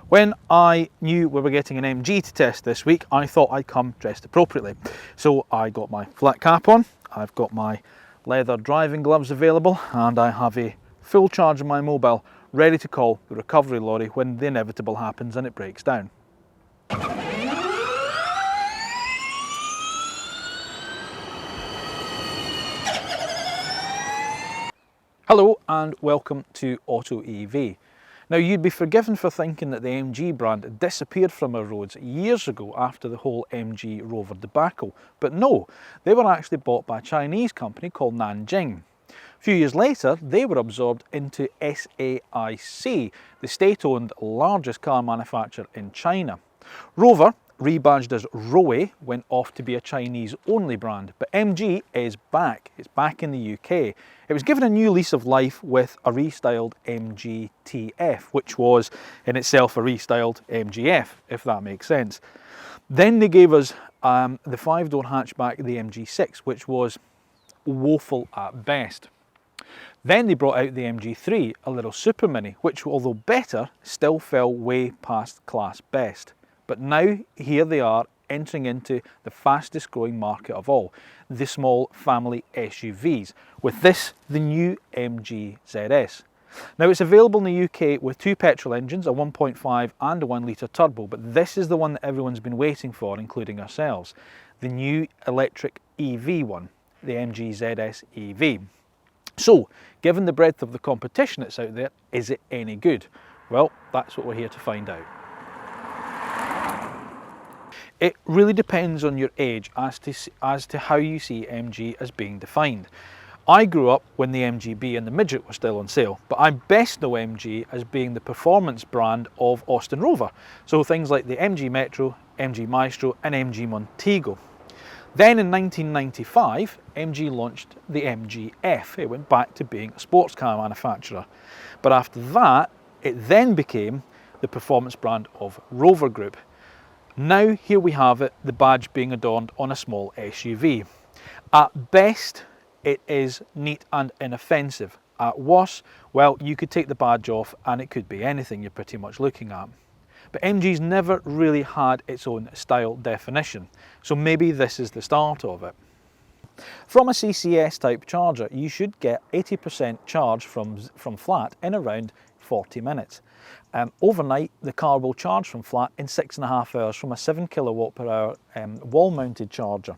When I knew we were getting an MG to test this week, I thought I'd come dressed appropriately. So I got my flat cap on, I've got my leather driving gloves available, and I have a full charge of my mobile ready to call the recovery lorry when the inevitable happens and it breaks down. Hello and welcome to AutoEV. Now, you'd be forgiven for thinking that the MG brand disappeared from our roads years ago after the whole MG Rover debacle, but no, they were actually bought by a Chinese company called Nanjing. A few years later, they were absorbed into SAIC, the state-owned largest car manufacturer in China. Rover, rebadged as Roe, went off to be a Chinese-only brand, but MG is back. It's back in the UK. It was given a new lease of life with a restyled MG TF, which was in itself a restyled MGF, if that makes sense. Then they gave us the 5-door hatchback, the MG6, which was woeful at best. Then they brought out the MG3, a little super mini, which, although better, still fell way past class best. But now, here they are, entering into the fastest growing market of all, the small family SUVs, with this, the new MG ZS. Now, it's available in the UK with two petrol engines, a 1.5 and a 1 litre turbo, but this is the one that everyone's been waiting for, including ourselves, the new electric EV one, the MG ZS EV. So, given the breadth of the competition that's out there, is it any good? Well, that's what we're here to find out. It really depends on your age as to how you see MG as being defined. I grew up when the MGB and the Midget were still on sale, but I best know MG as being the performance brand of Austin Rover. So things like the MG Metro, MG Maestro and MG Montego. Then in 1995, MG launched the MGF. It went back to being a sports car manufacturer. But after that, it then became the performance brand of Rover Group. Now here we have it, the badge being adorned on a small SUV. At best, it is neat and inoffensive. At worst, well, you could take the badge off and it could be anything you're pretty much looking at. But MG's never really had its own style definition, so maybe this is the start of it. From a CCS type charger, you should get 80% charge from flat in around 40 minutes. Overnight, the car will charge from flat in 6.5 hours from a 7 kilowatt per hour wall-mounted charger.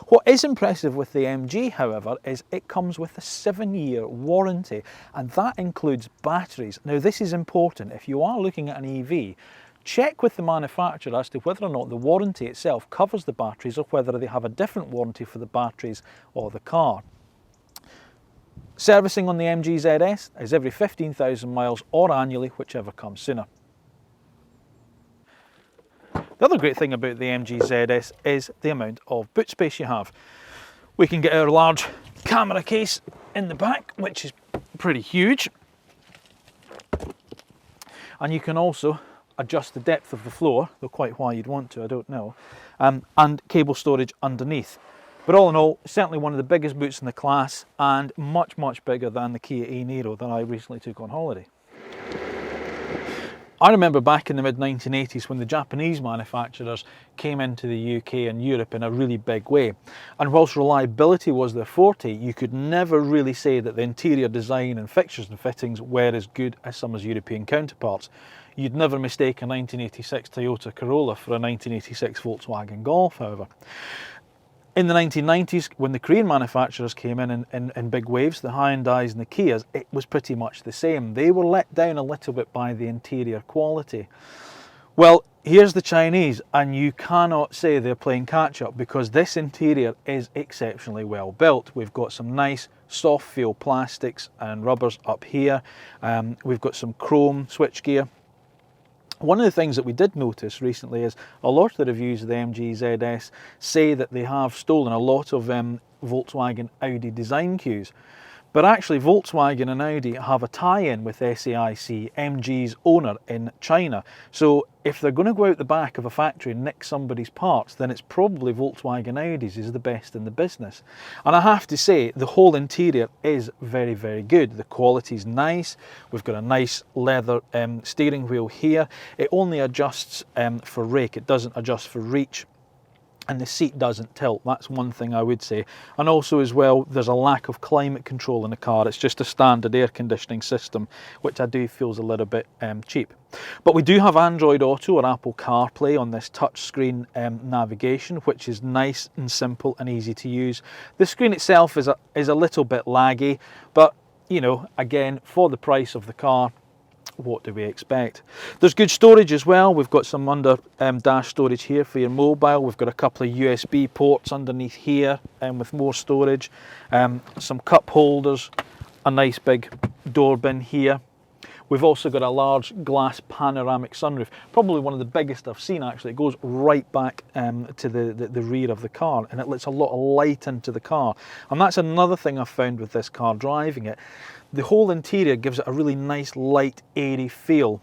What is impressive with the MG, however, is it comes with a 7-year warranty, and that includes batteries. Now, this is important. If you are looking at an EV, check with the manufacturer as to whether or not the warranty itself covers the batteries or whether they have a different warranty for the batteries or the car. Servicing on the MG ZS is every 15,000 miles or annually, whichever comes sooner. The other great thing about the MG ZS is the amount of boot space you have. We can get our large camera case in the back, which is pretty huge. And you can also adjust the depth of the floor, though quite why you'd want to, I don't know, and cable storage underneath. But all in all, certainly one of the biggest boots in the class and much, much bigger than the Kia e-Niro that I recently took on holiday. I remember back in the mid-1980s when the Japanese manufacturers came into the UK and Europe in a really big way. And whilst reliability was their forte, you could never really say that the interior design and fixtures and fittings were as good as some of European counterparts. You'd never mistake a 1986 Toyota Corolla for a 1986 Volkswagen Golf, however. In the 1990s, when the Korean manufacturers came in big waves, the Hyundais and the Kias, it was pretty much the same. They were let down a little bit by the interior quality. Well, here's the Chinese, and you cannot say they're playing catch-up because this interior is exceptionally well built. We've got some nice soft feel plastics and rubbers up here. We've got some chrome switchgear. One of the things that we did notice recently is a lot of the reviews of the MG ZS say that they have stolen a lot of Volkswagen Audi design cues. But actually Volkswagen and Audi have a tie-in with SAIC, MG's owner in China. So if they're going to go out the back of a factory and nick somebody's parts, then it's probably Volkswagen Audi's is the best in the business. And I have to say, the whole interior is very, very good. The quality's nice. We've got a nice leather steering wheel here. It only adjusts for rake, it doesn't adjust for reach. And the seat doesn't tilt, that's one thing I would say. And also as well, there's a lack of climate control in the car. It's just a standard air conditioning system, which I do feels a little bit cheap. But we do have Android Auto or Apple CarPlay on this touchscreen navigation, which is nice and simple and easy to use. The screen itself is a little bit laggy, but you know, again, for the price of the car, what do we expect? There's good storage as well. We've got some under dash storage here for your mobile. We've got a couple of USB ports underneath here with more storage, some cup holders, a nice big door bin here. We've also got a large glass panoramic sunroof, probably one of the biggest I've seen actually. It goes right back to the rear of the car, and it lets a lot of light into the car. And that's another thing I've found with this car driving it. The whole interior gives it a really nice, light, airy feel.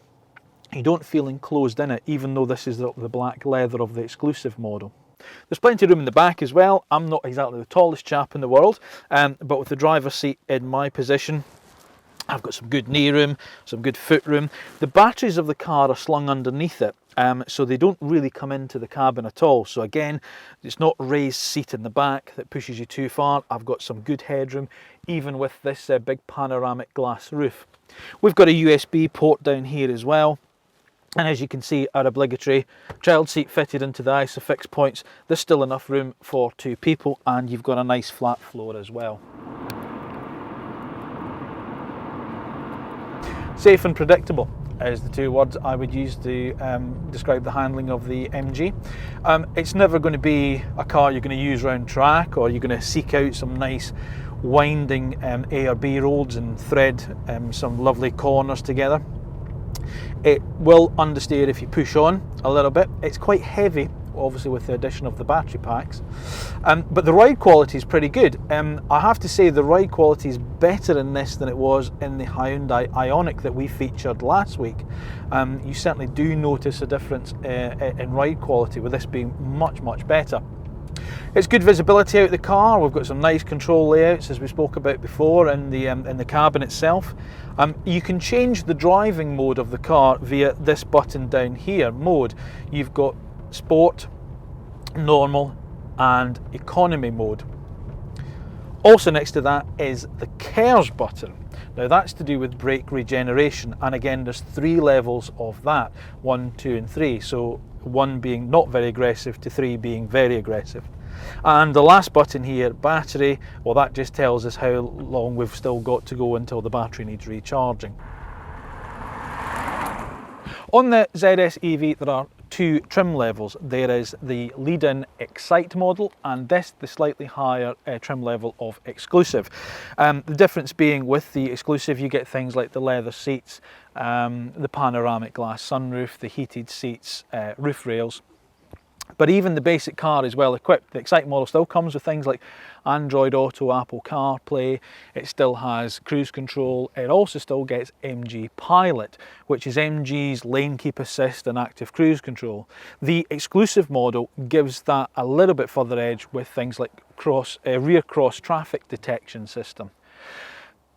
You don't feel enclosed in it, even though this is the black leather of the exclusive model. There's plenty of room in the back as well. I'm not exactly the tallest chap in the world, but with the driver's seat in my position, I've got some good knee room, some good foot room. The batteries of the car are slung underneath it, so they don't really come into the cabin at all. So again, it's not a raised seat in the back that pushes you too far. I've got some good headroom, even with this big panoramic glass roof. We've got a USB port down here as well. And as you can see, our obligatory child seat fitted into the ISOFIX points. There's still enough room for 2 people, and you've got a nice flat floor as well. Safe and predictable is the 2 words I would use to describe the handling of the MG. It's never going to be a car you're going to use round track, or you're going to seek out some nice winding A or B roads and thread some lovely corners together. It will understeer if you push on a little bit. It's quite heavy, obviously with the addition of the battery packs, but the ride quality is pretty good. I have to say the ride quality is better in this than it was in the Hyundai Ioniq that we featured last week. You certainly do notice a difference in ride quality, with this being much better. It's good visibility out the car. We've got some nice control layouts, as we spoke about before, in the cabin itself. You can change the driving mode of the car via this button down here, mode. You've got Sport, Normal and Economy mode. Also next to that is the KERS button. Now that's to do with brake regeneration, and again there's 3 levels of that, 1, 2 and 3. So 1 being not very aggressive to 3 being very aggressive. And the last button here, battery, well, that just tells us how long we've still got to go until the battery needs recharging. On the ZS EV there are 2 trim levels. There is the lead-in Excite model, and this the slightly higher trim level of Exclusive. The difference being with the Exclusive you get things like the leather seats, the panoramic glass sunroof, the heated seats, roof rails. But even the basic car is well equipped. The Excite model still comes with things like Android Auto, Apple CarPlay. It still has cruise control. It also still gets MG Pilot, which is MG's lane keep assist and active cruise control. The Exclusive model gives that a little bit further edge with things like rear cross traffic detection system.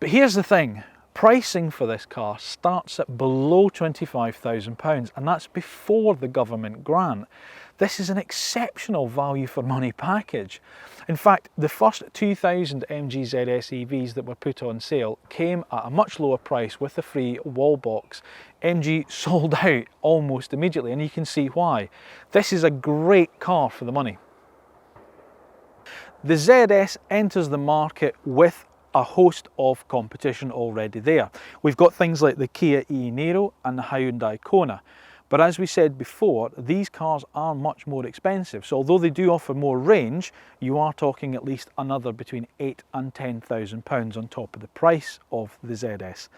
But here's the thing. Pricing for this car starts at below £25,000, and that's before the government grant. This is an exceptional value for money package. In fact, the first 2,000 MG ZS EVs that were put on sale came at a much lower price with a free wall box. MG sold out almost immediately, and you can see why. This is a great car for the money. The ZS enters the market with a host of competition already there. We've got things like the Kia e-Niro and the Hyundai Kona. But as we said before, these cars are much more expensive. So although they do offer more range, you are talking at least another between £8,000 and £10,000 on top of the price of the ZS.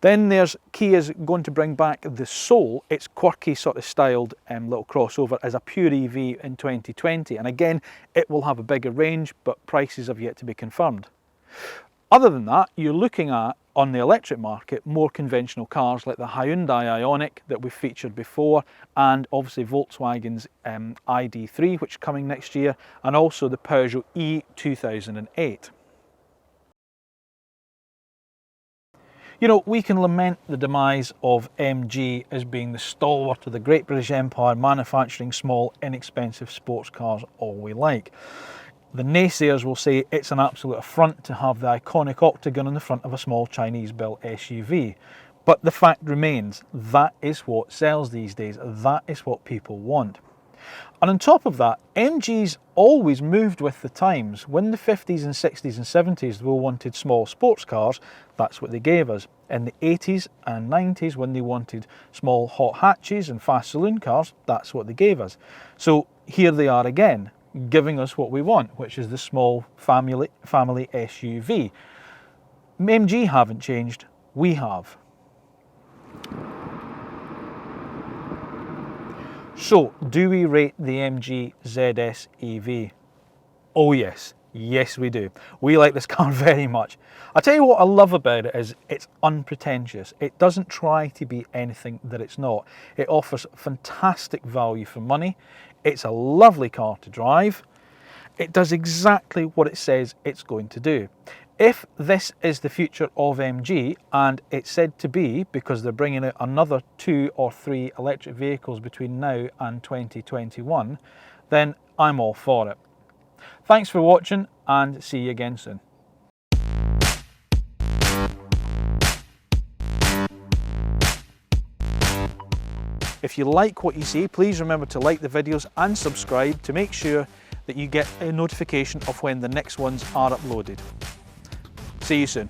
Then there's Kia's going to bring back the Soul, its quirky sort of styled little crossover, as a pure EV in 2020. And again, it will have a bigger range, but prices have yet to be confirmed. Other than that, you're looking at, on the electric market, more conventional cars like the Hyundai Ioniq that we've featured before, and obviously Volkswagen's ID3, which is coming next year, and also the Peugeot E2008. You know, we can lament the demise of MG as being the stalwart of the Great British Empire, manufacturing small, inexpensive sports cars all we like. The naysayers will say it's an absolute affront to have the iconic octagon in the front of a small Chinese-built SUV. But the fact remains, that is what sells these days, that is what people want. And on top of that, MG's always moved with the times. When the 50s and 60s and 70s they wanted small sports cars, that's what they gave us. In the 80s and 90s, when they wanted small hot hatches and fast saloon cars, that's what they gave us. So here they are again, giving us what we want, which is the small family SUV. MG haven't changed, we have. So, do we rate the MG ZS EV? Oh yes, yes we do. We like this car very much. I'll tell you what I love about it is it's unpretentious. It doesn't try to be anything that it's not. It offers fantastic value for money. It's a lovely car to drive. It does exactly what it says it's going to do. If this is the future of MG, and it's said to be because they're bringing out another 2 or 3 electric vehicles between now and 2021, then I'm all for it. Thanks for watching and see you again soon. If you like what you see, please remember to like the videos and subscribe to make sure that you get a notification of when the next ones are uploaded. See you soon.